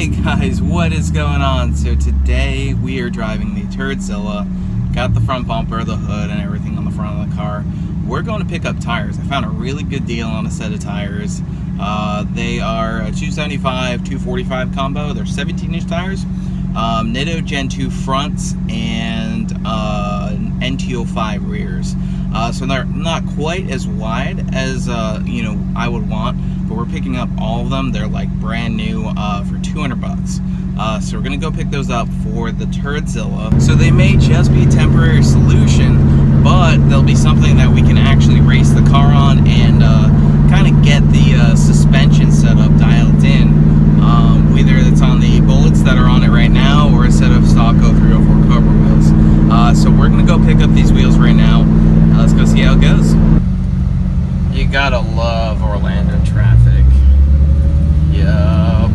Hey guys, what is going on? So today we are driving the Turdzilla. Got the front bumper, the hood, and everything on the front of the car. We're going to pick up tires. I found a really good deal on a set of tires. They are a 275, 245 combo. They're 17-inch tires. Nitto Gen 2 fronts and NT05 rears. So they're not quite as wide as I would want, but we're picking up all of them. They're like brand new for $200. So we're gonna go pick those up for the Turdzilla. So they may just be a temporary solution, but they'll be something that we can actually race the car on and kind of get the suspension setup dialed in. Whether it's on the bullets that are on it right now or a set of stock 0304 Cobra wheels. So we're gonna go pick up these wheels right now. Let's go see how it goes. You gotta love Orlando traffic. Yup.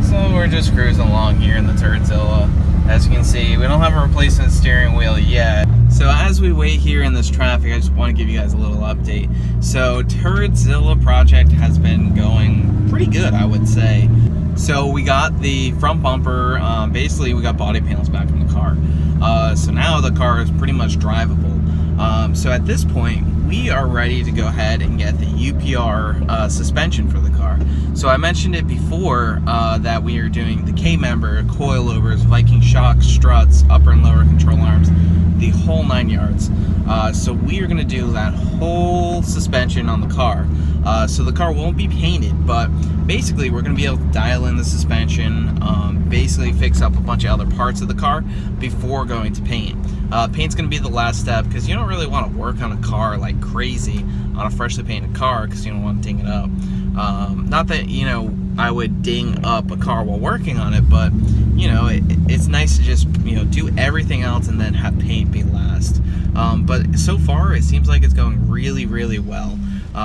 So we're just cruising along here in the Turdzilla. As you can see, we don't have a replacement steering wheel yet. So as we wait here in this traffic, I just want to give you guys a little update. So Turdzilla project has been going pretty good, I would say. So we got the front bumper, basically we got body panels back in the car. So now the car is pretty much drivable. So at this point, we are ready to go ahead and get the UPR suspension for the car. So I mentioned it before that we are doing the K-member, coilovers, Viking shocks, struts, upper and lower control arms, the whole 9 yards. So we are going to do that whole suspension on the car. So the car won't be painted, but basically we're going to be able to dial in the suspension, basically fix up a bunch of other parts of the car before going to paint. Paint's going to be the last step because you don't really want to work on a car like crazy on a freshly painted car because you don't want to ding it up. Not that, I would ding up a car while working on it, but, it's nice to just, do everything else and then have paint be last. But so far, it seems like it's going really, really well.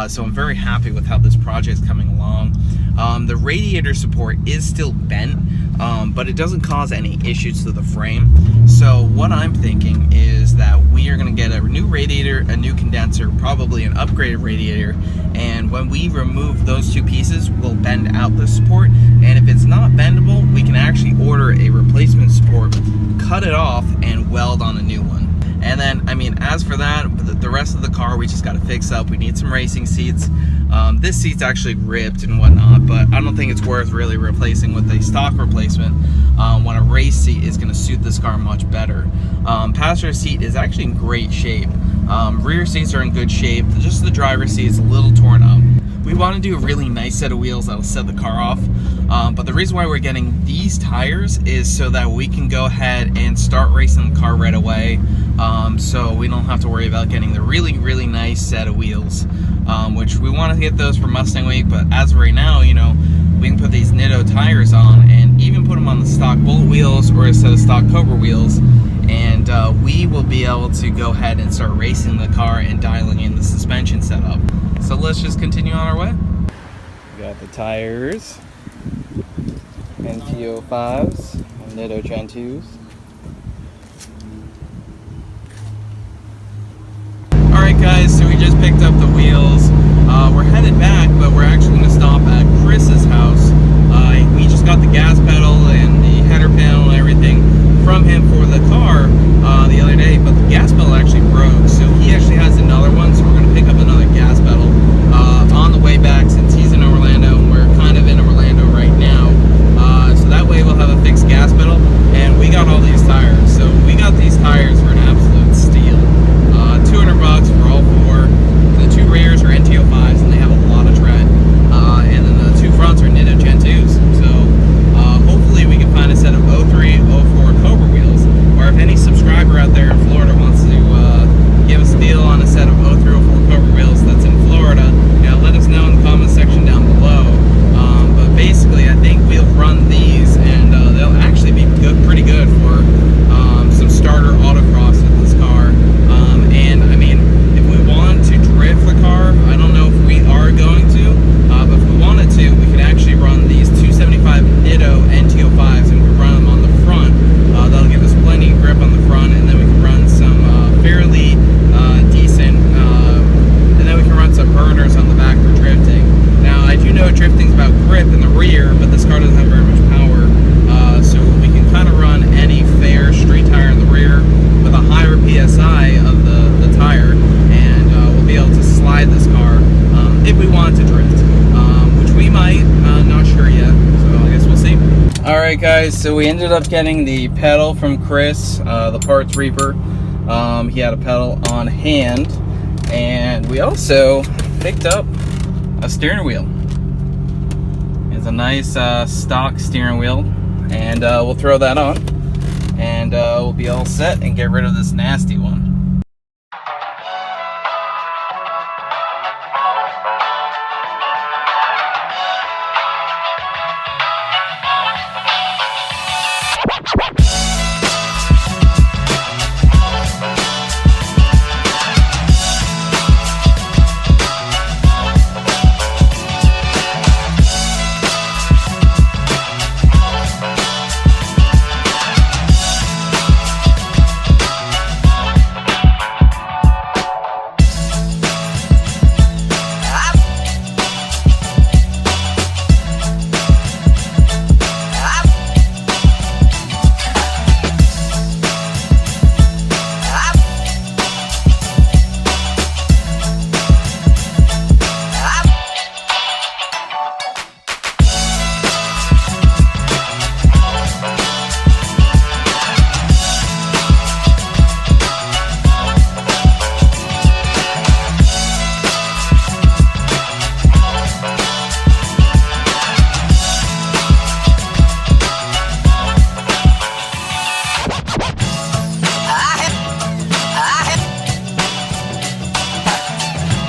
So I'm very happy with how this project is coming along. The radiator support is still bent, but it doesn't cause any issues to the frame. So what I'm thinking is that we are going to get a new radiator, a new condenser, probably an upgraded radiator, and when we remove those two pieces, we'll bend out the support, and if it's not bendable, we can actually order a replacement support, cut it off, and weld on a new one. And then, as for that, the rest of the car we just got to fix up. We need some racing seats. This seat's actually ripped and whatnot, but I don't think it's worth really replacing with a stock replacement when a race seat is going to suit this car much better. Passenger seat is actually in great shape. Rear seats are in good shape. Just the driver's seat is a little torn up. We want to do a really nice set of wheels that'll set the car off, but the reason why we're getting these tires is so that we can go ahead and start racing the car right away, so we don't have to worry about getting the really, really nice set of wheels, which we want to get those for Mustang Week, but as of right now, we can put these Nitto tires on and even put them on the stock bullet wheels or a set of stock Cobra wheels, and we will be able to go ahead and start racing the car and dialing in the suspension setup. So let's just continue on our way. We got the tires, NT05s, and Nitto Gen 2s. Alright guys, so we just picked up the wheels. We're headed back, but we're actually going to stop at Chris's house. We just got the gas pedal and the header panel and everything from him for the car the other day, but the gas pedal actually broke, so he actually has another one, so we're going to pick up another gas pedal on the way back since he's in Orlando and we're kind of in Orlando right now. So that way we'll have a fixed gas pedal, and we got all these tires. So we got these tires for an absolute steal. $200 for all four. The two rears are NT05s and they have a might, not sure yet, so I guess we'll see. Alright guys, so we ended up getting the pedal from Chris, the Parts Reaper. He had a pedal on hand, and we also picked up a steering wheel. It's a nice stock steering wheel, and we'll throw that on, and we'll be all set and get rid of this nasty one.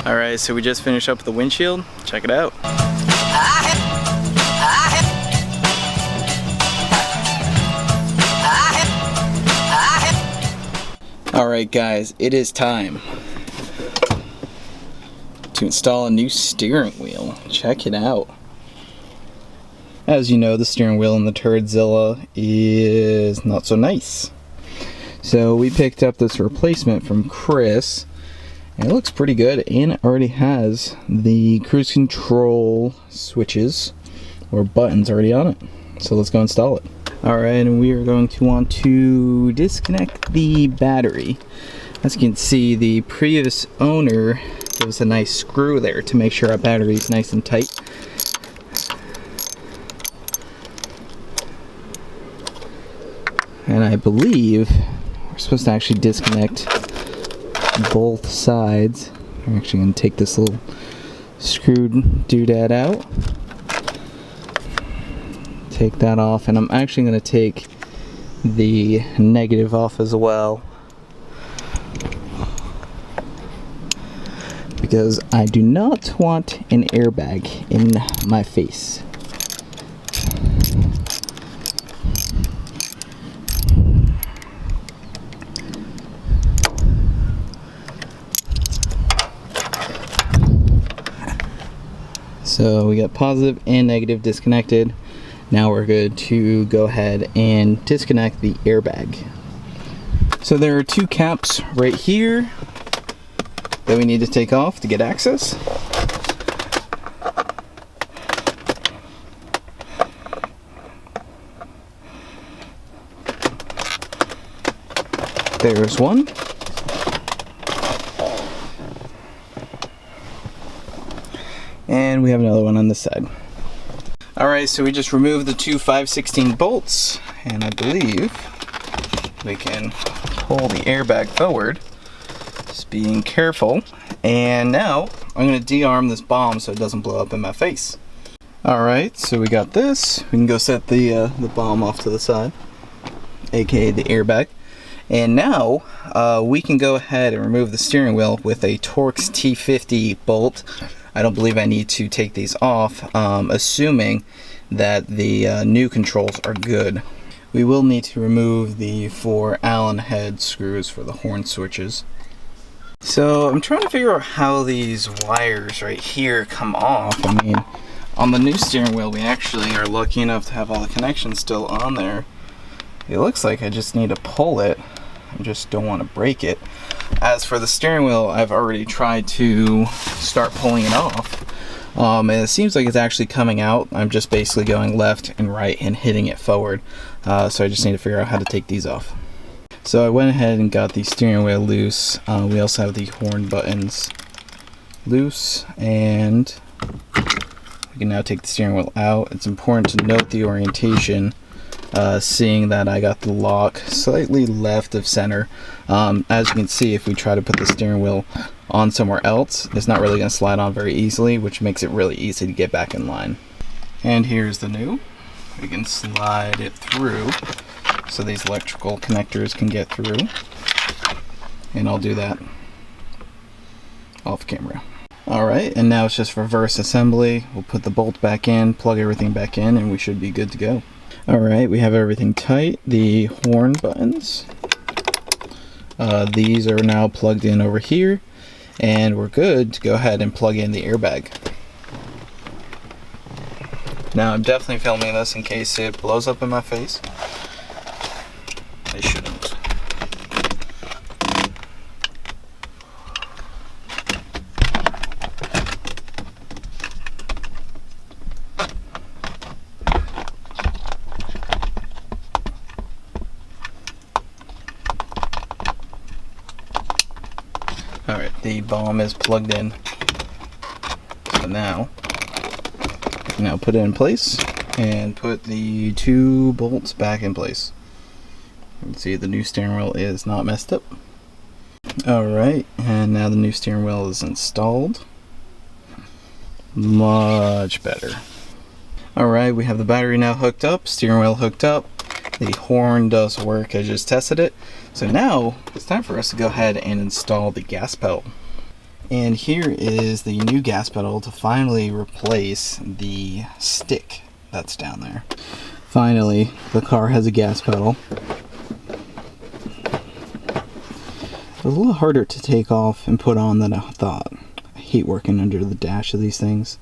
Alright, so we just finished up with the windshield. Check it out. Alright guys, it is time to install a new steering wheel. Check it out. As you know, the steering wheel in the Turdzilla is not so nice. So we picked up this replacement from Chris. And it looks pretty good, and it already has the cruise control switches or buttons already on it. So let's go install it. Alright, and we are going to want to disconnect the battery. As you can see, the previous owner gave us a nice screw there to make sure our battery is nice and tight. And I believe we're supposed to actually disconnect both sides. I'm actually going to take this little screw doodad out, take that off, and I'm actually going to take the negative off as well, because I do not want an airbag in my face. So we got positive and negative disconnected. Now we're good to go ahead and disconnect the airbag. So there are two caps right here that we need to take off to get access. There's one. And we have another one on this side. Alright, so we just removed the two 5/16 bolts, and I believe we can pull the airbag forward, just being careful. And now I'm going to de-arm this bomb so it doesn't blow up in my face. Alright, so we got this. We can go set the bomb off to the side, aka the airbag. And now we can go ahead and remove the steering wheel with a Torx T50 bolt. I don't believe I need to take these off, assuming that the new controls are good. We will need to remove the 4 Allen head screws for the horn switches. So I'm trying to figure out how these wires right here come off. I mean, on the new steering wheel we actually are lucky enough to have all the connections still on there. It looks like I just need to pull it. I just don't want to break it. As for the steering wheel, I've already tried to start pulling it off. And it seems like it's actually coming out. I'm just basically going left and right and hitting it forward. So I just need to figure out how to take these off. So I went ahead and got the steering wheel loose. We also have the horn buttons loose, and We can now take the steering wheel out. It's important to note the orientation, seeing that I got the lock slightly left of center. As you can see, if we try to put the steering wheel on somewhere else, it's not really going to slide on very easily, which makes it really easy to get back in line. And here's the new. We can slide it through so these electrical connectors can get through. And I'll do that off camera. Alright, and now it's just reverse assembly. We'll put the bolt back in, plug everything back in, and we should be good to go. Alright, we have everything tight. The horn buttons, these are now plugged in over here, and we're good to go ahead and plug in the airbag. Now I'm definitely filming this in case it blows up in my face. It shouldn't. Alright, the bomb is plugged in. So now put it in place and put the 2 bolts back in place. You can see the new steering wheel is not messed up. Alright, and now the new steering wheel is installed. Much better. Alright, we have the battery now hooked up, steering wheel hooked up. The horn does work, I just tested it. So now it's time for us to go ahead and install the gas pedal. And here is the new gas pedal to finally replace the stick that's down there. Finally, the car has a gas pedal. It was a little harder to take off and put on than I thought. I hate working under the dash of these things.